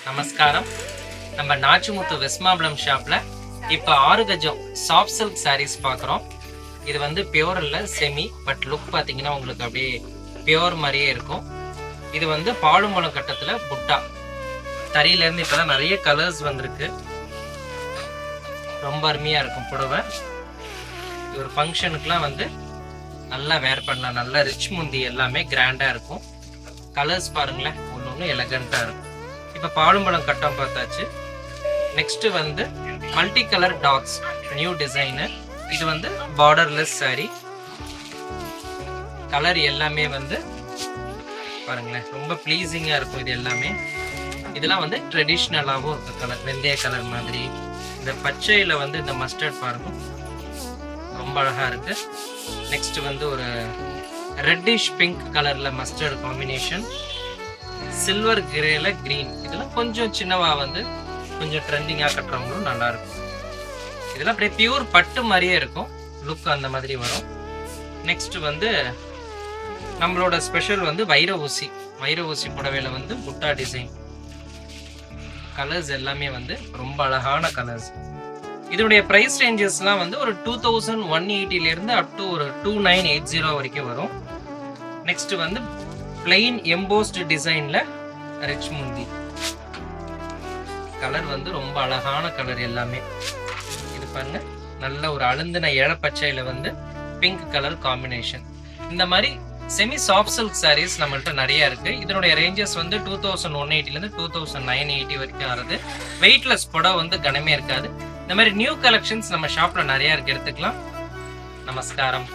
நமஸ்காரம். நம்ம நாச்சிமுத்து வெஸ்மாம்பலம் ஷாப்ல இப்போ 6 கஜம் சாஃப்ட் சில்க் சாரீஸ் பார்க்குறோம். இது வந்து பியோர் இல்லை, செமி. பட் லுக் பார்த்தீங்கன்னா உங்களுக்கு அப்படியே பியோர் மாதிரியே இருக்கும். இது வந்து பாலுமலம் கட்டத்தில் புட்டா தறியிலேருந்து இப்போ தான் நிறைய கலர்ஸ் வந்திருக்கு. ரொம்ப அருமையாக இருக்கும் புடவை. ஒரு ஃபங்க்ஷனுக்குலாம் வந்து நல்லா வேர் பண்ணலாம். நல்லா ரிச் முந்தி எல்லாமே கிராண்டாக இருக்கும். கலர்ஸ் பாருங்களேன், ஒன்று ஒன்று எலகண்ட்டாக இருக்கும். இப்போ பாலும்பழம் கட்டம் பார்த்தாச்சு. நெக்ஸ்ட் வந்து multi colour dots new design. இது வந்து பார்டர்லெஸ் சாரி. கலர் எல்லாமே வந்து பாருங்களேன், ரொம்ப ப்ளீஸிங்காக இருக்கும். இது எல்லாமே இதெல்லாம் வந்து ட்ரெடிஷ்னலாகவும் இருக்கும். கலர் வெந்தய கலர் மாதிரி. இந்த பச்சையில் வந்து இந்த மஸ்டர்ட் பாருங்க, ரொம்ப அழகாக இருக்கு. நெக்ஸ்ட் வந்து ஒரு ரெட்டிஷ் பிங்க் கலர்ல மஸ்டர்ட் காம்பினேஷன், சில்வர் கிரேல கிரீன். இதெல்லாம் கொஞ்சம் சின்னவா வந்து கொஞ்சம் ட்ரெண்டிங்காக கட்டுறவங்களும் நல்லா இருக்கும். இதெல்லாம் அப்படியே பியூர் பட்டு மாதிரியே இருக்கும். லுக் அந்த மாதிரி வரும். நெக்ஸ்ட் வந்து நம்மளோட ஸ்பெஷல் வந்து வைர ஊசி. வைர ஊசி புடவையில வந்து புட்டா டிசைன். கலர்ஸ் எல்லாமே வந்து ரொம்ப அழகான கலர்ஸ். இதனுடைய ப்ரைஸ் ரேஞ்சஸ்லாம் வந்து ஒரு 2180 அப் டு ஒரு 2980 வரைக்கும் வரும். நெக்ஸ்ட் வந்து பிளெயின் எம்போஸ்டு டிசைன்ல ரிச் முந்தி. கலர் வந்து ரொம்ப அழகான கலர் எல்லாமே. இது பாருங்க, நல்ல ஒரு அழுந்தின ஏழப்பச்சையில வந்து பிங்க் கலர் காம்பினேஷன். இந்த மாதிரி செமி சாஃப்ட் சில்க் சாரீஸ் நம்மள்ட்ட நிறைய இருக்கு. இதனுடைய ரேஞ்சஸ் வந்து 2180 2980 வரைக்கும் ஆகுது. வெயிட்லெஸ் புடவை வந்து கனமே இருக்காது. இந்த மாதிரி நியூ கலெக்ஷன்ஸ் நம்ம ஷாப்ல நிறைய இருக்கு, எடுத்துக்கலாம். நமஸ்காரம்.